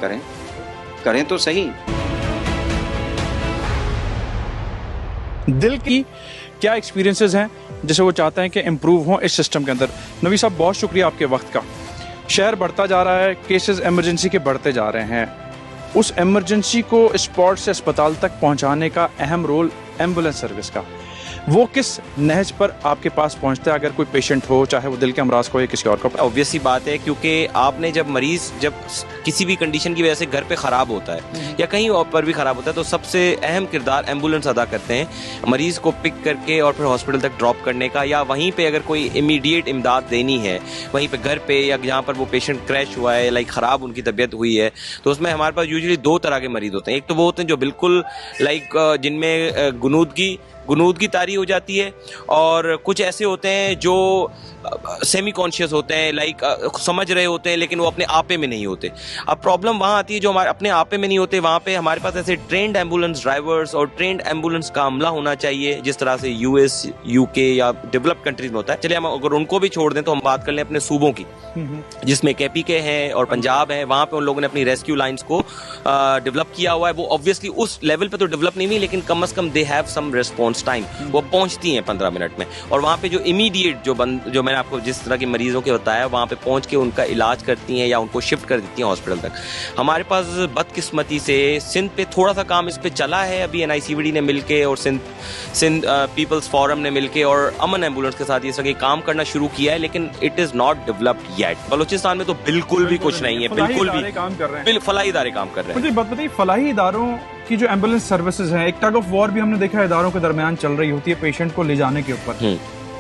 करें, करें तो सही। दिल की क्या एक्सपीरियंसेस हैं जिसे वो चाहते हैं कि इम्प्रूव हों इस सिस्टम के अंदर। नवी साहब, बहुत शुक्रिया आपके वक्त का। शहर बढ़ता जा रहा है, केसेस एमरजेंसी के बढ़ते जा रहे हैं, उस एमरजेंसी को स्पॉट से अस्पताल तक पहुंचाने का अहम रोल एम्बुलेंस सर्विस का, वो किस नहज पर आपके पास पहुंचता है अगर कोई पेशेंट हो, चाहे वो दिल के अमराज को या किसी और को? ऑब्वियस सी बात है, क्योंकि आपने जब मरीज जब किसी भी कंडीशन की वजह से घर पे ख़राब होता है या कहीं और पर भी ख़राब होता है, तो सबसे अहम किरदार एम्बुलेंस अदा करते हैं मरीज़ को पिक करके और फिर हॉस्पिटल तक ड्रॉप करने का, या वहीं पे अगर कोई इमीडिएट इमदाद देनी है वहीं पे घर पे, या जहाँ पर वो पेशेंट क्रैश हुआ है, लाइक ख़राब उनकी तबीयत हुई है, तो उसमें हमारे पास यूजुअली दो तरह के मरीज़ होते हैं। एक तो वो होते हैं जो बिल्कुल लाइक जिनमें गुनूदगी तारी हो जाती है, और कुछ ऐसे होते हैं जो सेमी कॉन्शियस होते हैं, लाइक समझ रहे होते हैं लेकिन वो अपने आपे में नहीं होते। अब प्रॉब्लम वहाँ आती है जो हमारे अपने आपे में नहीं होते, वहाँ पे हमारे पास ऐसे ट्रेंड एम्बुलेंस ड्राइवर्स और ट्रेंड एम्बुलेंस का अमला होना चाहिए, जिस तरह से यूएस, यूके या डेवलप कंट्रीज में होता है। चलिए हम अगर उनको भी छोड़ दें तो हम बात कर लें अपने सूबों की, जिसमें केपीके हैं और पंजाब है। वहाँ पे उन लोगों ने अपनी रेस्क्यू लाइंस को डेवलप किया हुआ है। वो ऑब्वियसली उस लेवल पे तो डेवलप नहीं हुई, लेकिन कम से कम they have some response time, वो पहुंचती हैं 15 मिनट में, और वहाँ पे जो इमीडिएट जो मैंने आपको जिस तरह के मरीजों के बताया, वहाँ पे पहुंच के उनका इलाज करती हैं या उनको शिफ्ट कर देती हैं हॉस्पिटल तक। हमारे पास बदकिस्मती से सिंध पे थोड़ा सा काम इस पे चला है अभी, NICVD ने मिलके और सिंध पीपल्स फोरम ने मिलके और अमन एम्बुलेंस के साथ ये सभी काम करना शुरू किया है, लेकिन it is not developed yet. Balochistan में तो बिल्कुल भी कुछ नहीं है, बिल्कुल भी काम कर रहे हैं, फलाही इदारे काम कर रहे हैं। मुझे बात बताइए, फलाही इदारों की जो एम्बुलेंस सर्विसेज हैं, एक टग ऑफ वॉर भी हमने देखा है इदारों के दरमियान चल रही होती है पेशेंट को ले जाने के ऊपर।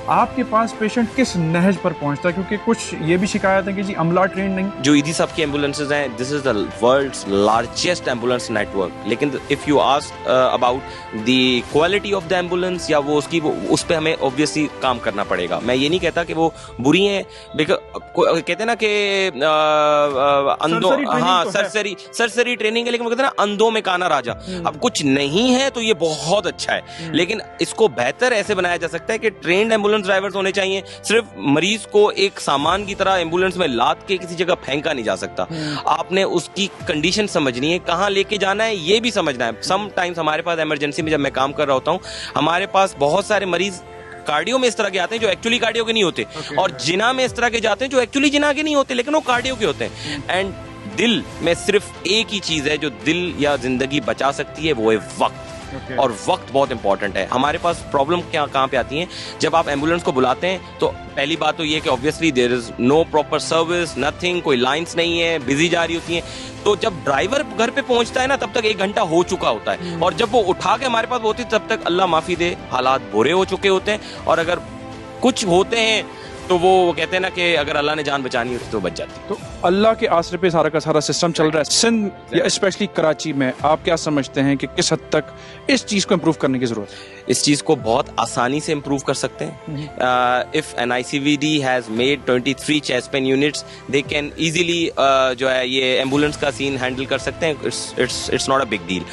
आपके पास पेशेंट किस नहज पर पहुंचता है? क्योंकि कुछ ये भी शिकायत है कि जी अमला ट्रेन नहीं। जो ईदी साहब की एम्बुलेंसेज हैं, this is the world's largest ambulance network, लेकिन if you ask about the quality of the ambulance या वो उसकी उस पर हमें ऑब्वियसली काम करना पड़ेगा। मैं ये नहीं कहता कि वो बुरी हैं, कहते हैं ना कि अंधों, हाँ सरसरी ट्रेनिंग है, लेकिन वो कहते हैं ना अंधों में काना राजा। अब कुछ नहीं है तो ये बहुत अच्छा है, लेकिन इसको बेहतर ऐसे बनाया जा सकता है कि ट्रेन्ड एम्बुलेंस ड्राइवर्स होने चाहिए। सिर्फ मरीज को एक सामान की तरह एम्बुलेंस में लाद के किसी जगह फेंका नहीं जा सकता। आपने उसकी कंडीशन समझनी है, कहाँ लेके जाना है ये भी समझना है। समटाइम्स हमारे पास इमरजेंसी में जब मैं काम कर रहा होता हूँ, हमारे पास बहुत सारे मरीज कार्डियो में इस तरह के आते हैं जो एक्चुअली कार्डियो के नहीं होते, और जिना में इस तरह के जाते हैं जो एक्चुअली जिना के नहीं होते, लेकिन वो कार्डियो के होते हैं। एंड दिल में सिर्फ एक ही चीज है जो दिल या जिंदगी बचा सकती है, वो है वक्त। और वक्त बहुत इंपॉर्टेंट है। हमारे पास प्रॉब्लम कहाँ पे आती है, जब आप एम्बुलेंस को बुलाते हैं तो पहली बात तो ये कि obviously there is no proper service, nothing, कोई लाइंस नहीं है, बिजी जा रही होती हैं। तो जब ड्राइवर घर पे पहुंचता है ना, तब तक 1 घंटा हो चुका होता है, और जब वो उठा के हमारे पास होती है तब तक अल्लाह माफी दे हालात बुरे हो चुके होते हैं। और अगर कुछ होते हैं तो वो कहते हैं ना कि अगर अल्लाह ने जान बचानी होती तो बच जाती। तो अल्लाह के आसरे पे सारा का सारा सिस्टम चल रहा है। सिंध या स्पेशली कराची में आप क्या समझते हैं कि किस हद तक इस चीज़ को इम्प्रूव करने की ज़रूरत है? इस चीज़ को बहुत आसानी से इम्प्रूव कर सकते हैं। If NICVD has made 23 chest pain units, they can easily जो है ये एम्बुलेंस का सीन हैंडल कर सकते हैं। It's not a big deal.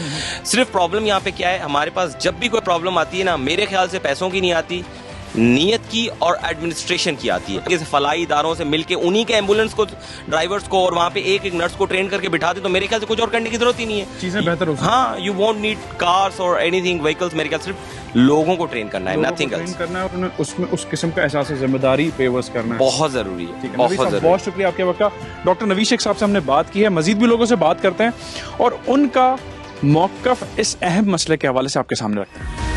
सिर्फ प्रॉब्लम यहाँ पे क्या है, हमारे पास जब भी कोई प्रॉब्लम आती है ना, मेरे ख्याल से पैसों की नहीं आती, नीयत की और एडमिनिस्ट्रेशन की आती है। जैसे फलाई इदारों से मिलके उन्हीं के एम्बुलेंस को, ड्राइवर्स को और वहाँ पे एक नर्स को ट्रेन करके बिठा दे, तो मेरे ख्याल से कुछ और करने की जरूरत ही नहीं है, चीजें बेहतर हो। हाँ, यू वोंट नीड कार्स और एनीथिंग व्हीकल्स। मेरे ख्याल सिर्फ लोगों को ट्रेन करना है, नथिंग एल्स करना है, और उसमें उस किस्म का एहसास जिम्मेदारी पेवर्स करना है, बहुत जरूरी है। बहुत शुक्रिया आपके वक्त का। डॉक्टर नवी शेख साहब से हमने बात की है, मजीद भी लोगों से बात करते हैं और उनका मौक़िफ़ इस अहम मसले के हवाले से आपके सामने रखते हैं।